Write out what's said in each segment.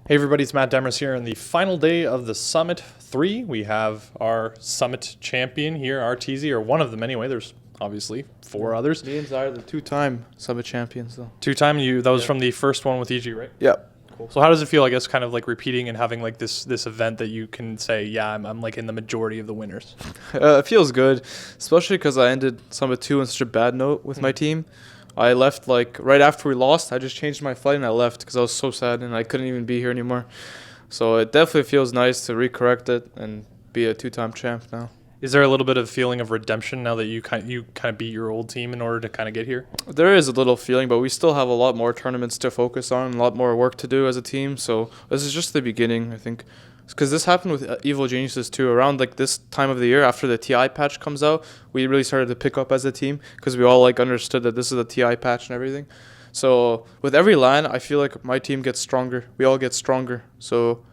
Hey everybody, it's Matt Demers here. On the final day of the Summit 3, we have our Summit champion here, Arteezy, or one of them anyway. There's obviously 4 others. Me and Zai are the 2-time Summit champions, though. 2-time, that was from the first one with EG, right? Yeah. Cool. So how does it feel, I guess, kind of like repeating and having like this event that you can say, yeah, I'm like in the majority of the winners? It feels good, especially because I ended Summit 2 on such a bad note with my team. I left like right after we lost. I just changed my flight and I left because I was so sad and I couldn't even be here anymore. So it definitely feels nice to recorrect it and be a 2-time champ now. Is there a little bit of feeling of redemption now that you kind of beat your old team in order to kind of get here? There is a little feeling, but we still have a lot more tournaments to focus on, and a lot more work to do as a team. So this is just the beginning, I think. Because this happened with Evil Geniuses too. Around like this time of the year, after the TI patch comes out, we really started to pick up as a team because we all like understood that this is a TI patch and everything. So with every LAN, I feel like my team gets stronger. We all get stronger. So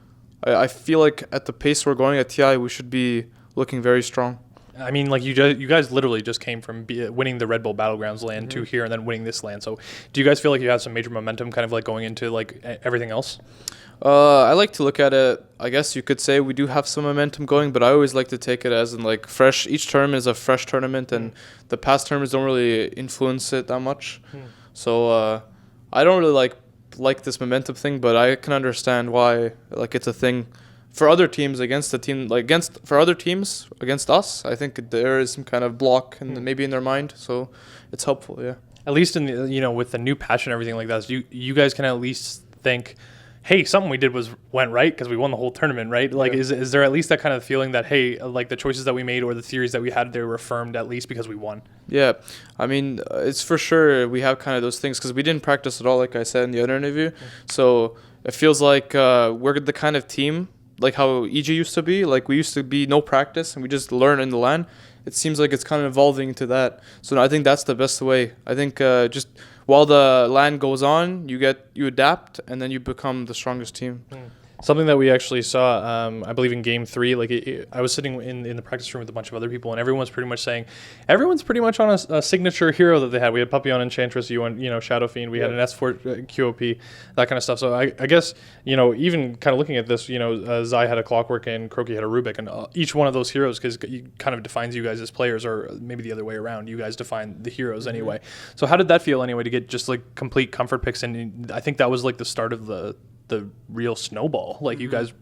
I feel like at the pace we're going at TI, we should be looking very strong. I mean, like you guys literally just came from winning the Red Bull Battlegrounds LAN to here and then winning this LAN. So do you guys feel like you have some major momentum kind of like going into like everything else? I like to look at it, I guess you could say we do have some momentum going, but I always like to take it as in like fresh. Each tournament is a fresh tournament, and the past tournaments don't really influence it that much. So I don't really like this momentum thing, but I can understand why like it's a thing for other teams against the team, like for other teams against us. I think there is some kind of block and maybe in their mind, so it's helpful. Yeah. At least in the with the new patch and everything like that, so you guys can at least think, hey, something we did went right because we won the whole tournament, right? Like, Yeah. is there at least that kind of feeling that, hey, like the choices that we made or the theories that we had, they were affirmed at least because we won? Yeah, I mean, it's for sure we have kind of those things because we didn't practice at all, like I said in the other interview. So it feels like we're the kind of team, like how EG used to be. Like we used to be no practice and we just learn in the LAN. It seems like it's kind of evolving into that. So I think that's the best way. I think just while the LAN goes on, you adapt and then you become the strongest team. Something that we actually saw, I believe in Game 3, like I was sitting in the practice room with a bunch of other people, and everyone's pretty much saying, everyone's pretty much on a signature hero that they had. We had Puppy on Enchantress, Shadow Fiend, we had an S4 QOP, that kind of stuff. So I guess, even kind of looking at this, Zai had a Clockwork and Croaky had a Rubik, and each one of those heroes kind of defines you guys as players, or maybe the other way around. You guys define the heroes anyway. So how did that feel anyway to get just like complete comfort picks? And I think that was like the start of the real snowball. Like you guys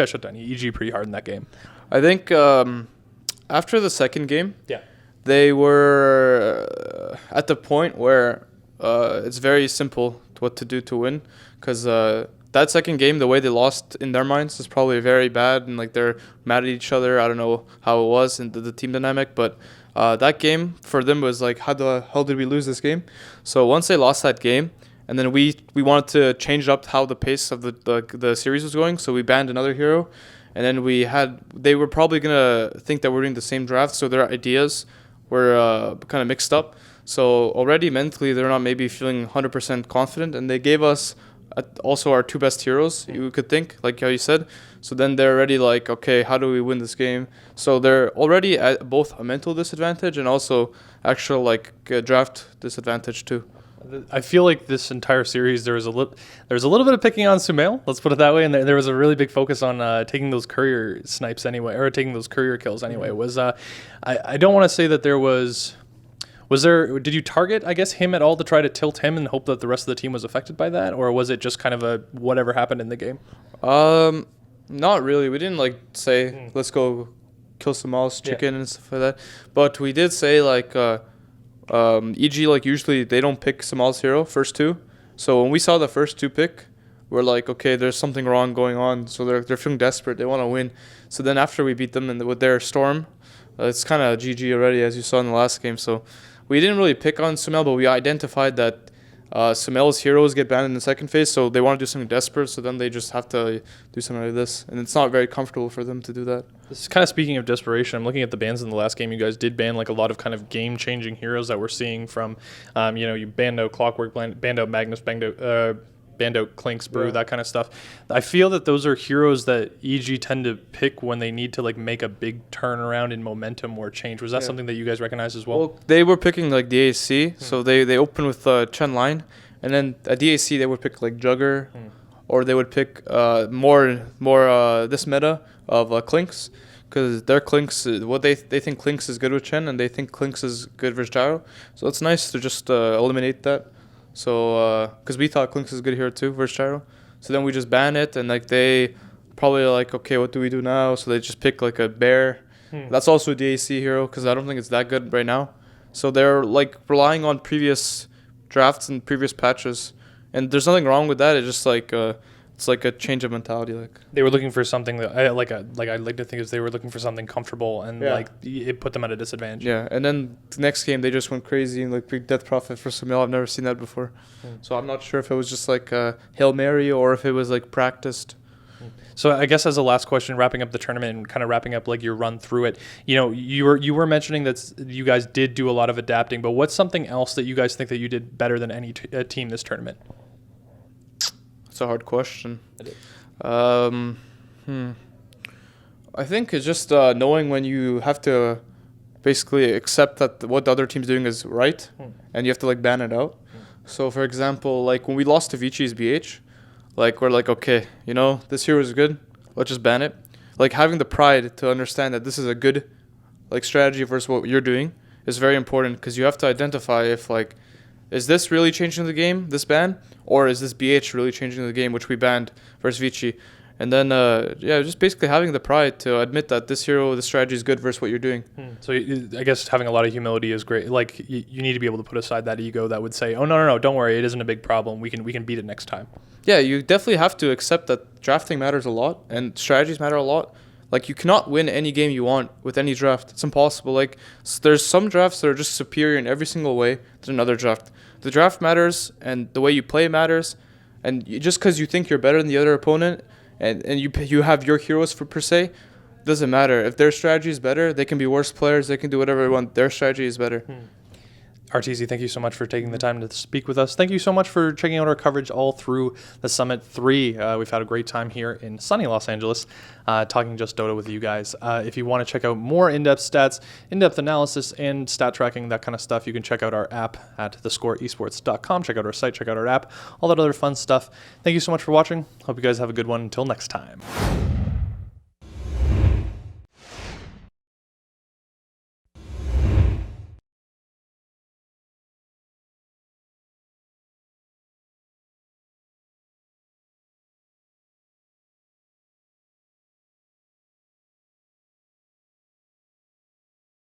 shut down EG pretty hard in that game. I think after the second game, Yeah. they were at the point where it's very simple what to do to win, because that second game, the way they lost in their minds is probably very bad, and like they're mad at each other. I don't know how it was in the team dynamic, but that game for them was like, how the hell did we lose this game? So once they lost that game, and then we wanted to change up how the pace of the series was going, so we banned another hero. And then they were probably going to think that we're doing the same draft, so their ideas were kind of mixed up. So already mentally, they're not maybe feeling 100% confident, and they gave us also our 2 best heroes, you could think, like how you said. So then they're already like, okay, how do we win this game? So they're already at both a mental disadvantage and also actual like draft disadvantage too. I feel like this entire series there was a little bit of picking on Sumail, let's put it that way, and there was a really big focus on taking those courier snipes anyway, or taking those courier kills anyway. It was I don't want to say that there was there, did you target, I guess, him at all to try to tilt him and hope that the rest of the team was affected by that, or was it just kind of a whatever happened in the game? Not really. We didn't like say let's go kill some mouse chicken and stuff like that, but we did say like EG, like usually they don't pick Samal's hero first 2. So when we saw the first 2 pick, we're like, okay, there's something wrong going on. So they're feeling desperate. They want to win. So then after we beat them with their Storm, it's kind of GG already, as you saw in the last game. So we didn't really pick on Sumail, but we identified that Sumail's heroes get banned in the second phase, so they want to do something desperate, so then they just have to do something like this. And it's not very comfortable for them to do that. This is kind of speaking of desperation. I'm looking at the bans in the last game. You guys did ban like a lot of kind of game-changing heroes that we're seeing from, you banned out Clockwork, banned out Magnus, banned out Clink's Brew, that kind of stuff. I feel that those are heroes that EG tend to pick when they need to like make a big turnaround in momentum or change. Was that something that you guys recognize as well? Well, they were picking like DAC, so they opened with Chen Line, and then at DAC they would pick like Jugger or they would pick more this meta of Clinks, because their Clinks, what they think Clinks is good with Chen, and they think Clinks is good versus Gyro. So it's nice to just eliminate that. So because we thought Clinks is good here too versus Gyro, so then we just ban it, and like they probably like, okay, what do we do now? So they just pick like a bear. That's also a DAC hero, because I don't think it's that good right now. So they're like relying on previous drafts and previous patches, and there's nothing wrong with that. It's just like it's like a change of mentality. Like they were looking for something that I like to think is they were looking for something comfortable, and like it put them at a disadvantage. Yeah, and then the next game they just went crazy and like big Death Prophet for Samil. I've never seen that before, so I'm not sure if it was just like Hail Mary or if it was like practiced. So I guess as a last question, wrapping up the tournament and kind of wrapping up like your run through it, you know, you were mentioning that you guys did do a lot of adapting, but what's something else that you guys think that you did better than any team this tournament? That's a hard question. I think it's just knowing when you have to basically accept that what the other team's doing is right, and you have to like ban it out. So for example, like when we lost to Vici's BH, like we're like, okay, you know, this hero is good, let's just ban it. Like having the pride to understand that this is a good like strategy versus what you're doing is very important, because you have to identify if like, is this really changing the game, this ban, or is this BH really changing the game, which we banned versus Vici. And then, just basically having the pride to admit that this hero, this strategy is good versus what you're doing. So I guess having a lot of humility is great. Like you need to be able to put aside that ego that would say, oh, no, don't worry, it isn't a big problem. We can beat it next time. Yeah, you definitely have to accept that drafting matters a lot and strategies matter a lot. Like you cannot win any game you want with any draft. It's impossible. Like there's some drafts that are just superior in every single way to another draft. The draft matters and the way you play matters. And just because you think you're better than the other opponent, and you have your heroes per se, doesn't matter. If their strategy is better, they can be worse players. They can do whatever they want. Their strategy is better. Arteezy, thank you so much for taking the time to speak with us. Thank you so much for checking out our coverage all through the Summit 3. We've had a great time here in sunny Los Angeles talking just Dota with you guys. If you want to check out more in-depth stats, in-depth analysis, and stat tracking, that kind of stuff, you can check out our app at thescoreesports.com. Check out our site, check out our app, all that other fun stuff. Thank you so much for watching. Hope you guys have a good one. Until next time.